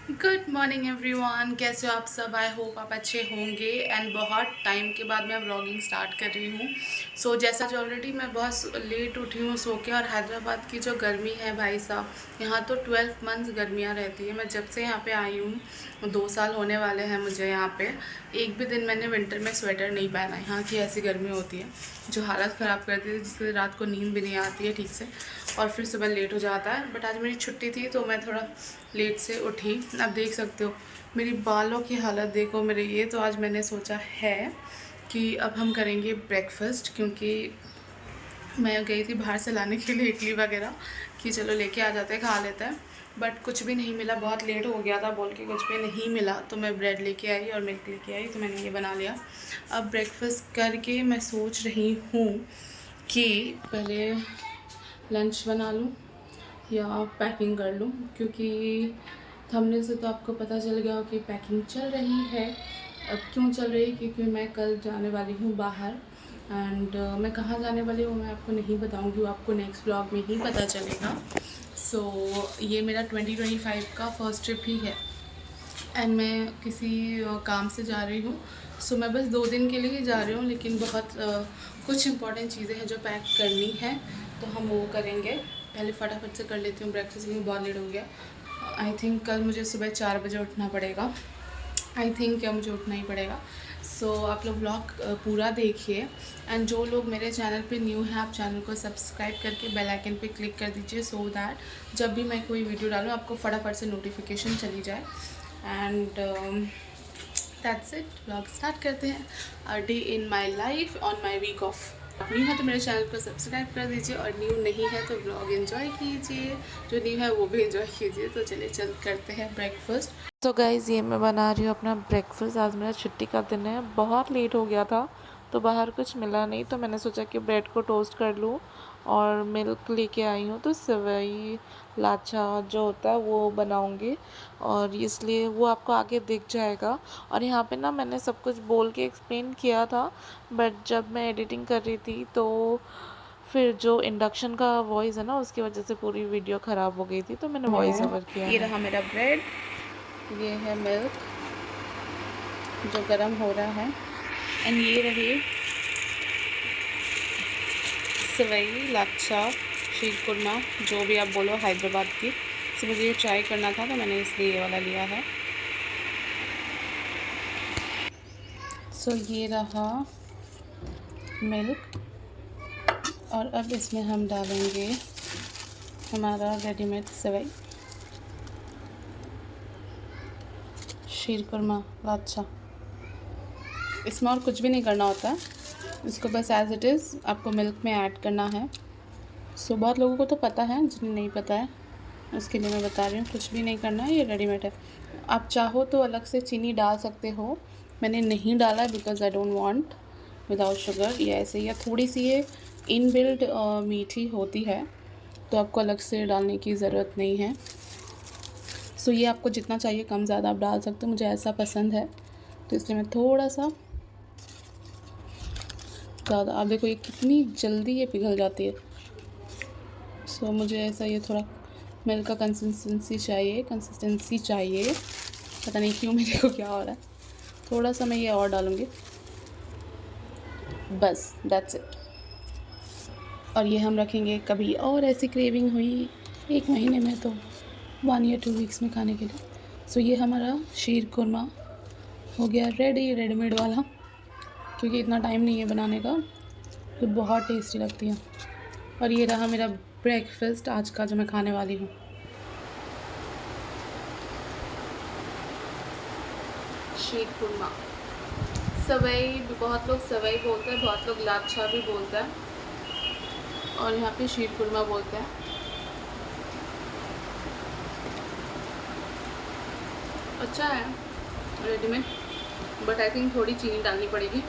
Good morning everyone, कैसे हो आप सब। आई होप आप अच्छे होंगे। एंड बहुत टाइम के बाद मैं व्लॉगिंग स्टार्ट कर रही हूँ। जैसा जो ऑलरेडी मैं बहुत लेट उठी हूँ सो के। और हैदराबाद की जो गर्मी है भाई साहब, यहाँ तो 12 मंथ्स गर्मियाँ रहती है। मैं जब से यहाँ पे आई हूँ 2 साल होने वाले हैं मुझे यहाँ पे। एक भी दिन मैंने विंटर में स्वेटर नहीं पहना। यहाँ की ऐसी गर्मी होती है जो हालत ख़राब करती है, जिससे रात को नींद भी नहीं आती है ठीक से और फिर सुबह लेट हो जाता है। बट आज मेरी छुट्टी थी तो मैं थोड़ा लेट से उठी। आप देख सकते हो मेरी बालों की हालत देखो मेरे। ये तो आज मैंने सोचा है कि अब हम करेंगे ब्रेकफास्ट, क्योंकि मैं गई थी बाहर से लाने के लिए इडली वगैरह कि चलो लेके आ जाते हैं खा लेते हैं। बट कुछ भी नहीं मिला, बहुत लेट हो गया था बोल के कुछ भी नहीं मिला। तो मैं ब्रेड लेके आई और मिल्क लेके आई, तो मैंने ये बना लिया। अब ब्रेकफास्ट करके मैं सोच रही हूँ कि पहले लंच बना लूँ या पैकिंग कर लूँ, क्योंकि थंबनेल से तो आपको पता चल गया कि पैकिंग चल रही है। अब क्यों चल रही है, क्योंकि मैं कल जाने वाली हूँ बाहर। एंड मैं कहाँ जाने वाली हूँ मैं आपको नहीं बताऊँगी, वो आपको नेक्स्ट ब्लॉग में ही पता चलेगा। ये मेरा 2025 का फर्स्ट ट्रिप ही है एंड मैं किसी काम से जा रही हूँ। मैं बस 2 दिन के लिए जा रही हूँ, लेकिन बहुत कुछ इंपॉर्टेंट चीज़ें हैं जो पैक करनी है, तो हम वो करेंगे। पहले फटाफट से कर लेती हूँ ब्रेकफास्ट, क्योंकि बहुत लेट हो गया। आई थिंक कल मुझे सुबह 4 बजे उठना पड़ेगा। आई थिंक क्या मुझे उठना ही पड़ेगा। आप लोग व्लॉग पूरा देखिए। एंड जो लोग मेरे चैनल पे न्यू हैं, आप चैनल को सब्सक्राइब करके बेल आइकन पे क्लिक कर दीजिए, सो दैट जब भी मैं कोई वीडियो डालूँ आपको फटाफट से नोटिफिकेशन चली जाए। And that's it. Vlog start करते हैं। A day in my life on my week off. आप न्यू है तो मेरे चैनल को सब्सक्राइब कर दीजिए, और न्यू नहीं है तो व्लॉग एंजॉय कीजिए। जो न्यू है वो भी एंजॉय कीजिए। तो चलिए चल करते हैं ब्रेकफास्ट। तो गाइज़ ये मैं बना रही हूँ अपना ब्रेकफास्ट। आज मेरा छुट्टी का दिन है, बहुत लेट हो गया था तो बाहर कुछ मिला नहीं, तो मैंने सोचा कि ब्रेड को टोस्ट कर लूँ और मिल्क लेके आई हूँ। तो सेवई लाछा जो होता है वो बनाऊँगी, और इसलिए वो आपको आगे दिख जाएगा। और यहाँ पे ना मैंने सब कुछ बोल के एक्सप्लेन किया था, बट जब मैं एडिटिंग कर रही थी तो फिर जो इंडक्शन का वॉइस है ना, उसकी वजह से पूरी वीडियो ख़राब हो गई थी, तो मैंने वॉइस ओवर किया ये है। रहा मेरा ब्रेड, ये है मिल्क जो गरम हो रहा है, एंड ये रही सेवई लाच्छा शीर कुरमा, जो भी आप बोलो हैदराबाद की। मुझे ये ट्राई करना था तो मैंने इसलिए ये वाला लिया है। ये रहा मिल्क, और अब इसमें हम डालेंगे हमारा रेडीमेड सेवई शीर कुरमा लाच्छा। इसमें और कुछ भी नहीं करना होता है, इसको बस एज इट इज़ आपको मिल्क में ऐड करना है। बहुत लोगों को तो पता है, जिन्हें नहीं पता है उसके लिए मैं बता रही हूँ। कुछ भी नहीं करना है, ये रेडीमेड है। आप चाहो तो अलग से चीनी डाल सकते हो, मैंने नहीं डाला because I don't want without sugar. ये ऐसे ही, या थोड़ी सी ये इनबिल्ट मीठी होती है, तो आपको अलग से डालने की ज़रूरत नहीं है। ये आपको जितना चाहिए कम ज़्यादा आप डाल सकते हो। मुझे ऐसा पसंद है तो इसलिए मैं थोड़ा सा ज़्यादा। आप देखो ये कितनी जल्दी ये पिघल जाती है। मुझे ऐसा ये थोड़ा मिल्क का कंसिस्टेंसी चाहिए। पता नहीं क्यों मेरे को क्या हो रहा है। थोड़ा सा मैं ये और डालूँगी, बस दैट्स इट। और ये हम रखेंगे कभी और ऐसी क्रेविंग हुई 1 महीने में तो 1 या 2 वीक्स में खाने के लिए। ये हमारा शीर कुरमा हो गया रेडी, रेडीमेड वाला, क्योंकि इतना टाइम नहीं है बनाने का, तो बहुत टेस्टी लगती है। और ये रहा मेरा ब्रेकफास्ट आज का जो मैं खाने वाली हूँ। शीर कुरमा, सेवई, बहुत लोग सेवई बोलते हैं, बहुत लोग लाच्छा भी बोलते हैं, और यहाँ पे शीर कुरमा बोलते हैं। अच्छा है रेडीमेड, बट आई थिंक थोड़ी चीनी डालनी पड़ेगी,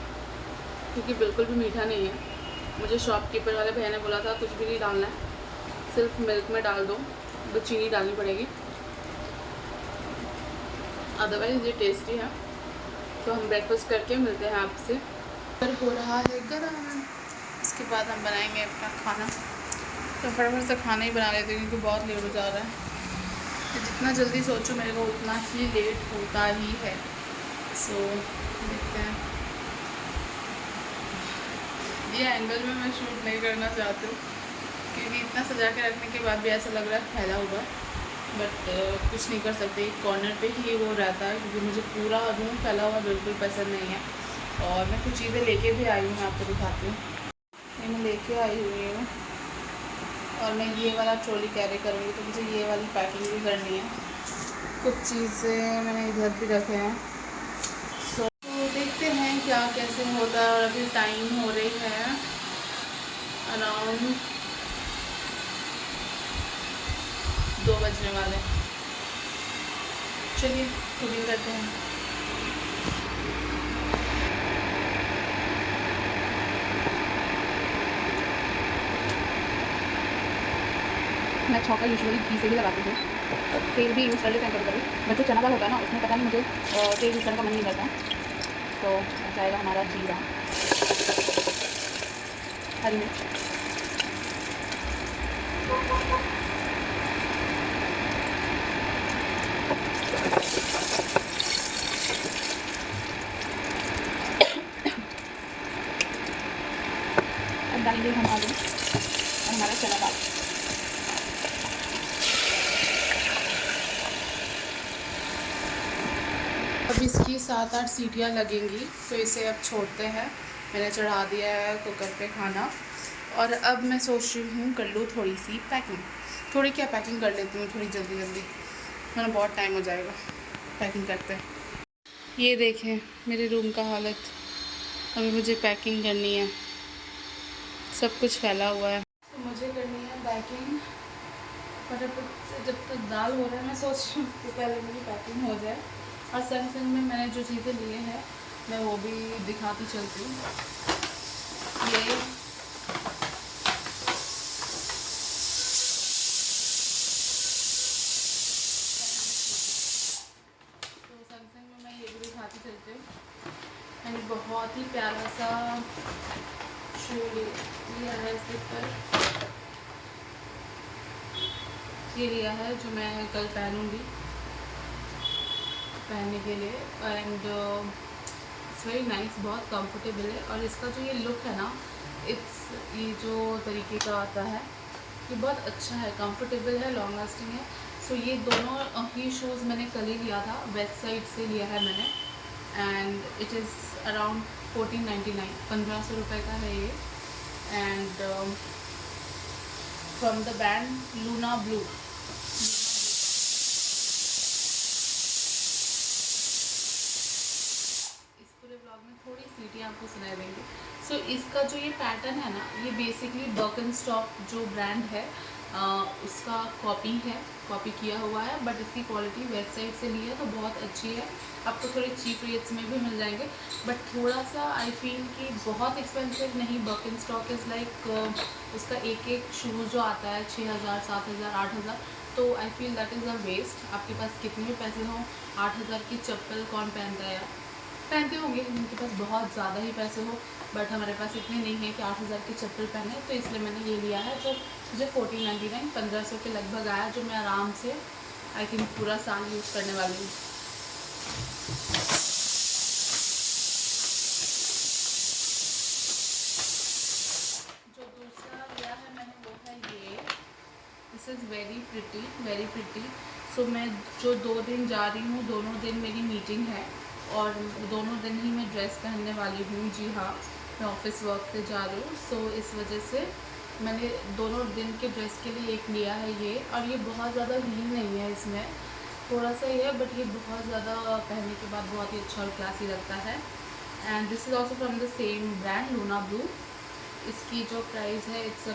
क्योंकि बिल्कुल भी मीठा नहीं है। मुझे शॉपकीपर वाले भैया ने बोला था कुछ भी नहीं डालना है, सिर्फ मिल्क में डाल दो, तो चीनी डालनी पड़ेगी, अदरवाइज़ ये टेस्टी है। तो हम ब्रेकफास्ट करके मिलते हैं आपसे। हो रहा है गरम, इसके बाद हम बनाएंगे अपना खाना। तो फटाफट से खाना ही बना लेते हैं, क्योंकि बहुत लेट हो जा रहा है। जितना जल्दी सोचो मेरे को उतना ही लेट होता ही है। सो देखते हैं। ये एंगल में मैं शूट नहीं करना चाहती हूँ क्योंकि इतना सजा के रखने के बाद भी ऐसा लग रहा है फैला हुआ, बट कुछ नहीं कर सकते। एक कॉर्नर पे ही वो रहता है क्योंकि मुझे पूरा रूम फैला हुआ बिल्कुल पसंद नहीं है। और मैं कुछ चीज़ें लेके भी आई हूँ, मैं आपको दिखाती हूँ। ये मैं लेके आई हुई हूँ और मैं ये वाला ट्रॉली कैरी करूँगी, तो मुझे ये वाली पैकिंग भी करनी है। कुछ चीज़ें मैंने इधर भी रखे हैं। सो तो देखते हैं क्या कैसे होता है। और अभी टाइम हो रही है अराउंड 2 बजने वाले। चलिए कुकिंग करते हैं। मैं छौका यूजुअली घी से भी लगाती हूँ, तेल भी यूज़ कर लेते हैं कभी कभी, बट जो चना दाल होता है ना उसमें पता नहीं मुझे तेल यूज़ करने का मन नहीं करता। तो जाएगा हमारा जीरा, हरी मिर्च, अब डालेंगे हम आलू और हमारा चना दाल। अब इसकी 7-8 सीटियाँ लगेंगी, तो इसे अब छोड़ते हैं। मैंने चढ़ा दिया है कुकर पे खाना और अब मैं सोच रही हूँ कर लूँ थोड़ी सी पैकिंग। थोड़ी क्या पैकिंग कर लेती हूँ थोड़ी जल्दी जल्दी, मैंने बहुत टाइम हो जाएगा पैकिंग करते हैं। ये देखें मेरे रूम का हालत, अभी मुझे पैकिंग करनी है, सब कुछ फैला हुआ है। तो मुझे करनी है पैकिंग फटाफट से। जब तक दाल हो रहा है मैं सोच रही हूँ उससे पहले मेरी पैकिंग हो जाए। और संग संग में मैंने जो चीज़ें लिए हैं मैं वो भी दिखाती चलती हूँ। ये तो संग संग में मैं ये भी दिखाती चलती हूँ। मैंने बहुत ही प्यारा सा शू लिया है, स्लीपर ये लिया है जो मैं कल पहनूँगी पहनने के लिए। एंड इट्स वेरी नाइस, बहुत कंफर्टेबल है। और इसका जो ये लुक है ना, इट्स ये जो तरीके का आता है ये बहुत अच्छा है, कंफर्टेबल है, लॉन्ग लास्टिंग है। सो ये दोनों ही शूज़ मैंने कल ही लिया था, वेस्ट साइड से लिया है मैंने। एंड इट इज़ अराउंड 1499, 1500 रुपये का है ये। And from the brand Luna blue. थोड़ी सीटियाँ आपको सुनाई देंगी। सो इसका जो ये पैटर्न है ना, ये बेसिकली बर्कनस्टॉक जो ब्रांड है उसका कॉपी किया हुआ है। बट इसकी क्वालिटी वेबसाइट से ली है तो बहुत अच्छी है। आपको थोड़े चीप रेट्स में भी मिल जाएंगे, बट थोड़ा सा आई फील कि बहुत एक्सपेंसिव नहीं। बर्कनस्टॉक इज़ लाइक उसका एक एक शूज़ जो आता है 6000, 7000, 8000, तो I feel that is a waste. आपके पास कितने भी पैसे हों, 8000 की चप्पल कौन पहनता है यार? पहनते होंगे जिनके पास बहुत ज़्यादा ही पैसे हो, बट हमारे पास इतने नहीं है कि 8000 की चप्पल पहने। तो इसलिए मैंने ये लिया है जो मुझे 1499, 1500 के लगभग आया, जो मैं आराम से आई थिंक पूरा साल यूज़ करने वाली हूँ। जो दूसरा लिया है मैंने वो है ये, दिस इज़ वेरी प्रिटी। सो मैं जो 2 दिन जा रही हूँ, दोनों दिन मेरी मीटिंग है और दोनों दिन ही मैं ड्रेस पहनने वाली हूँ। जी हाँ, मैं ऑफिस वर्क पे जा रही हूँ। सो इस वजह से मैंने दोनों दिन के ड्रेस के लिए एक लिया है ये। और ये बहुत ज़्यादा हील नहीं है, इसमें थोड़ा सा ही है, बट ये बहुत ज़्यादा पहनने के बाद बहुत ही अच्छा और क्लासी लगता है। And this is also from the same brand Luna blue. इसकी जो प्राइस है इट्स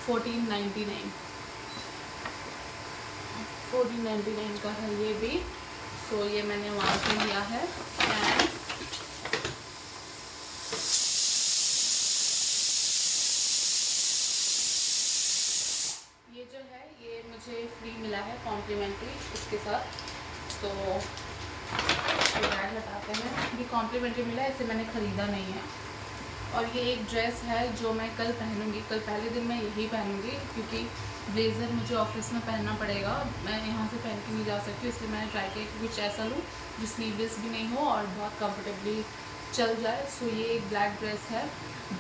1499 का है ये भी। सो ये मैंने वहाँ से लिया है। एंड ये जो है ये मुझे फ्री मिला है कॉम्प्लीमेंट्री इसके साथ। तो ये बैग हटाते हैं, ये कॉम्प्लीमेंट्री मिला है, इसे मैंने ख़रीदा नहीं है। और ये एक ड्रेस है जो मैं कल पहनूंगी, कल पहले दिन मैं यही पहनूंगी क्योंकि ब्लेज़र मुझे ऑफिस में पहनना पड़ेगा, मैं यहाँ से पहन के नहीं जा सकती, इसलिए मैंने ट्राई किया कि कुछ ऐसा लूँ जो स्लीवलेस भी नहीं हो और बहुत कंफर्टेबली चल जाए। सो ये एक ब्लैक ड्रेस है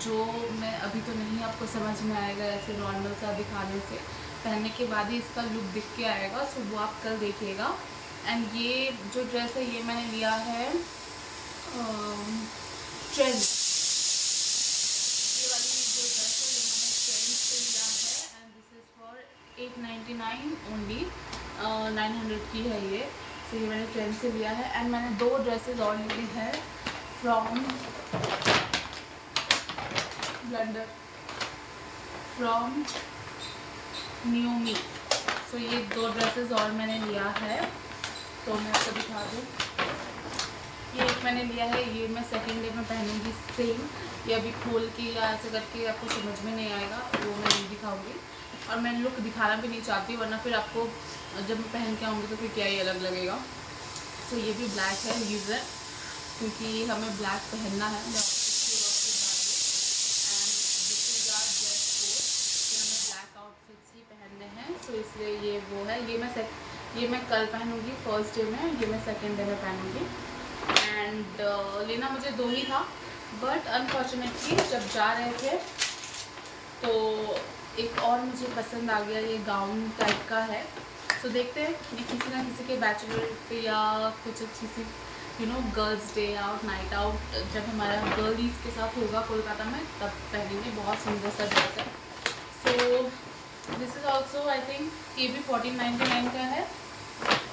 जो मैं अभी तो नहीं आपको समझ में आएगा ऐसे नॉर्मल सा दिखाने से, पहनने के बाद ही इसका लुक दिख के आएगा। सो वो आप कल देखिएगा। एंड ये जो ड्रेस है ये मैंने लिया है ट्रेंड, ये वाली जो ड्रेस है ये मैंने ट्रेंड से लिया है and this is for 899 only, 900 की है ये। तो ये मैंने ट्रेंड से लिया है। एंड मैंने 2 ड्रेसेस और ली है फ्रॉम ब्लंडर, फ्रॉम न्यूमी। सो ये 2 ड्रेसेस और मैंने लिया है, तो मैं आपको दिखा दूँ। ये एक मैंने लिया है, ये मैं सेकेंड डे में पहनूंगी सेम, ये अभी खोल के या ऐसे करके आपको समझ में नहीं आएगा, वो मैं नहीं दिखाऊंगी और मैं लुक दिखाना भी नहीं चाहती वरना फिर आपको जब मैं पहन के आऊँगी तो फिर क्या ही अलग लगेगा। तो ये भी ब्लैक है रीज़न क्योंकि हमें ब्लैक पहनना है, मैं ब्लैक आउटफिट्स ही पहनने हैं। सो इसलिए ये वो है, ये मैं कल पहनूंगी फर्स्ट डे में, ये मैं सेकेंड डे में पहनूंगी। एंड लेना मुझे 2 ही था बट अनफॉर्चुनेटली जब जा रहे थे तो एक और मुझे पसंद आ गया, ये गाउन टाइप का है। तो देखते हैं ये किसी ना किसी के बैचलर पे या कुछ अच्छी सी girls day out, night out जब हमारा गर्ल्स के साथ होगा कोलकाता में तब पहनेंगे। बहुत सुंदर सा ड्रेस है। So this is also I think ये भी 1499 का है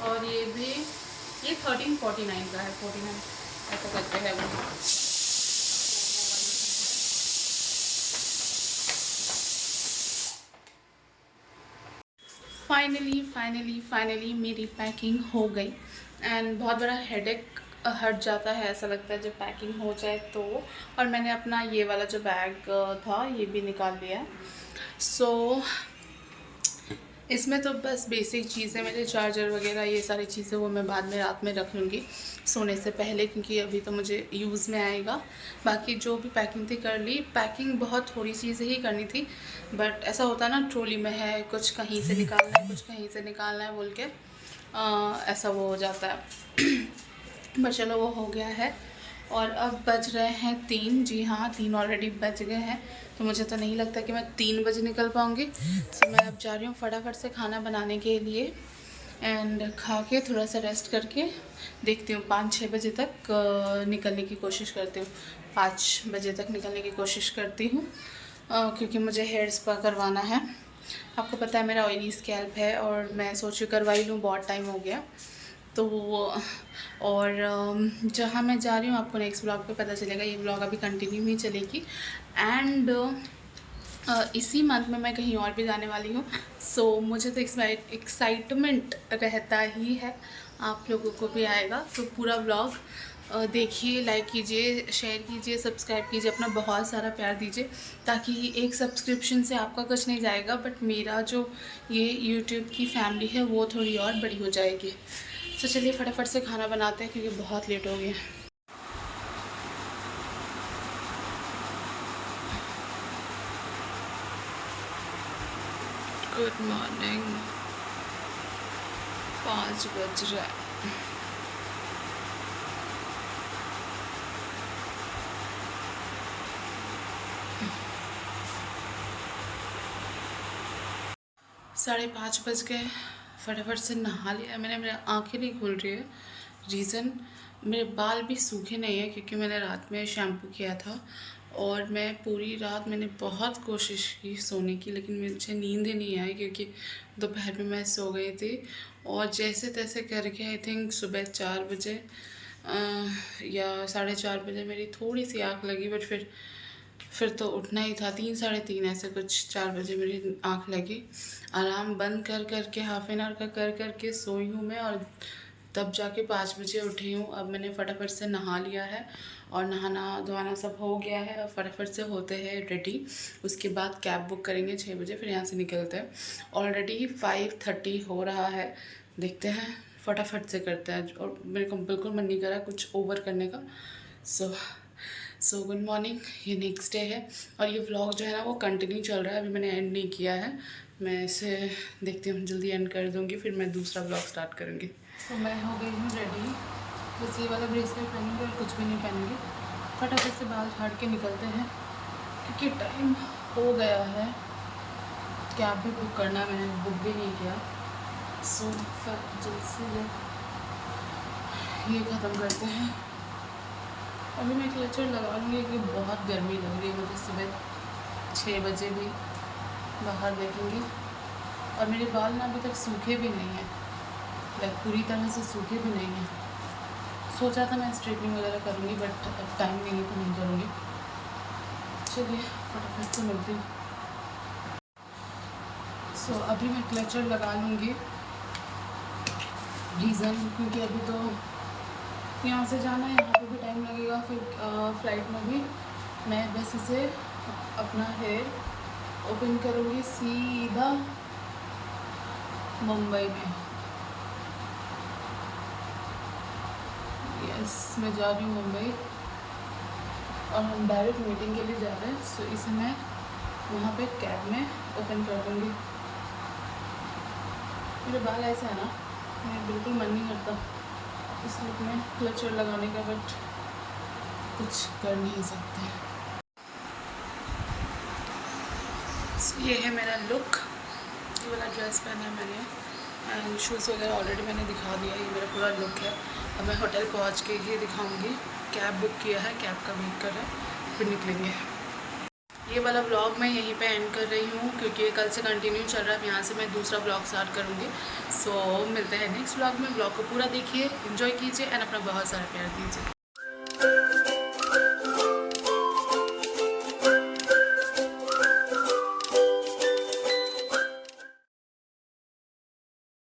और ये भी 1349 का है, 49 ऐसा करते हैं वो। फाइनली मेरी पैकिंग हो गई एंड बहुत बड़ा हेडेक हट जाता है ऐसा लगता है जब पैकिंग हो जाए तो। और मैंने अपना ये वाला जो बैग था ये भी निकाल लिया। सो इसमें तो बस बेसिक चीज़ें, मेरे चार्जर वगैरह ये सारी चीज़ें वो मैं बाद में रात में रख लूँगी सोने से पहले क्योंकि अभी तो मुझे यूज़ में आएगा। बाकी जो भी पैकिंग थी कर ली, पैकिंग बहुत थोड़ी चीज़ें ही करनी थी बट ऐसा होता है ना ट्रॉली में है, कुछ कहीं से निकालना है कुछ कहीं से निकालना है बोल के ऐसा वो हो जाता है बट चलो वो हो गया है। और अब बज रहे हैं 3, जी हाँ 3 ऑलरेडी बज गए हैं। तो मुझे तो नहीं लगता कि मैं 3 बजे निकल पाऊँगी। तो मैं अब जा रही हूँ फटाफट से खाना बनाने के लिए एंड खा के थोड़ा सा रेस्ट करके देखती हूँ 5-6 बजे तक निकलने की कोशिश करती हूँ। 5 बजे तक निकलने की कोशिश करती हूँ क्योंकि मुझे हेयर स्पा करवाना है। आपको पता है मेरा ऑयली स्कैल्प है और मैं सोच रही करवा ही लूँ, बहुत टाइम हो गया। तो और जहाँ मैं जा रही हूँ आपको नेक्स्ट ब्लॉग पे पता चलेगा, ये ब्लॉग अभी कंटिन्यू ही चलेगी। एंड इसी मंथ में मैं कहीं और भी जाने वाली हूँ। सो मुझे तो एक्साइटमेंट रहता ही है, आप लोगों को भी आएगा। तो पूरा ब्लॉग देखिए, लाइक कीजिए, शेयर कीजिए, सब्सक्राइब कीजिए, अपना बहुत सारा प्यार दीजिए ताकि एक सब्सक्रिप्शन से आपका कुछ नहीं जाएगा बट मेरा जो ये यूट्यूब की फैमिली है वो थोड़ी और बड़ी हो जाएगी। तो चलिए फटाफट से खाना बनाते हैं क्योंकि बहुत लेट हो गया। गुड मॉर्निंग, 5 बज रहा है। साढ़े 5 बज गए, फटाफट से नहा लिया मैंने, मेरी आँखें नहीं खुल रही है। रीज़न मेरे बाल भी सूखे नहीं है क्योंकि मैंने रात में शैम्पू किया था और मैं पूरी रात मैंने बहुत कोशिश की सोने की लेकिन मुझे नींद ही नहीं आई क्योंकि दोपहर में मैं सो गई थी। और जैसे तैसे करके आई थिंक सुबह 4 बजे या 4:30 बजे मेरी थोड़ी सी आँख लगी बट फिर तो उठना ही था। 3 साढ़े 3 ऐसे कुछ 4 बजे मेरी आँख लगी। अलार्म बंद कर के हाफ एन आवर का कर के सोई हूँ मैं और तब जाके 5 बजे उठी हूँ। अब मैंने फटाफट से नहा लिया है और नहाना धोना सब हो गया है। अब फटाफट से होते हैं रेडी, उसके बाद कैब बुक करेंगे 6 बजे, फिर यहाँ से निकलते हैं। ऑलरेडी 5:30 हो रहा है, देखते हैं फटाफट से करते हैं। और मेरे को बिल्कुल मन नहीं कर रहा कुछ ओवर करने का। सो सो गुड मॉर्निंग, ये नेक्स्ट डे है और ये व्लॉग जो है ना वो कंटिन्यू चल रहा है। अभी मैंने एंड नहीं किया है, मैं इसे देखती हूँ जल्दी एंड कर दूँगी, फिर मैं दूसरा व्लॉग स्टार्ट करूँगी। तो मैं हो गई हूँ रेडी, बस ये वाला ब्रेसलेट पहनूँगी और कुछ भी नहीं पहनूँगी। फटाफट से बाल झाड़ के निकलते हैं क्योंकि टाइम हो गया है। कैब भी बुक करना है, मैंने बुक भी नहीं किया। सो जल्द से ये ख़त्म करते हैं। अभी मैं क्लचर लगा लूँगी क्योंकि बहुत गर्मी लग रही है मुझे। सुबह 6 बजे भी बाहर देखेंगी और मेरे बाल ना अभी तक सूखे भी नहीं हैं, लाइक पूरी तरह से सूखे भी नहीं हैं। सोचा था मैं स्ट्रेटनिंग वगैरह करूँगी बट अब टाइम नहीं है तो नहीं करूँगी। चलिए फटाफट से मिलती हूँ। सो अभी मैं क्लचर लगा लूँगी, रीज़न क्योंकि अभी तो यहाँ से जाना है, यहाँ पे भी टाइम लगेगा, फिर फ्लाइट में भी। मैं बस इसे अपना हेयर ओपन करूँगी सीधा मुंबई में। यस, मैं जा रही हूँ मुंबई और हम डायरेक्ट मीटिंग के लिए जा रहे हैं। सो इसे मैं वहाँ पे कैब में ओपन कर दूँगी। मेरे बाल ऐसे है ना, मेरा बिल्कुल मन नहीं करता इस लुक में क्लचर लगाने का, बट कुछ कर नहीं सकते। ये है मेरा लुक, ये वाला ड्रेस पहना है मैंने एंड शूज़ वगैरह ऑलरेडी मैंने दिखा दिया। ये मेरा पूरा लुक है। अब मैं होटल पहुंच के ही दिखाऊंगी। कैब बुक किया है, कैब का वेट कर रहा है, फिर निकलेंगे। ये वाला व्लॉग मैं यहीं पे एंड कर रही हूँ क्योंकि कल से कंटिन्यू चल रहा है। यहाँ से मैं दूसरा व्लॉग स्टार्ट करूँगी। सो मिलते हैं नेक्स्ट व्लॉग में। व्लॉग को पूरा देखिए, एंजॉय कीजिए एंड अपना बहुत सारा प्यार दीजिए।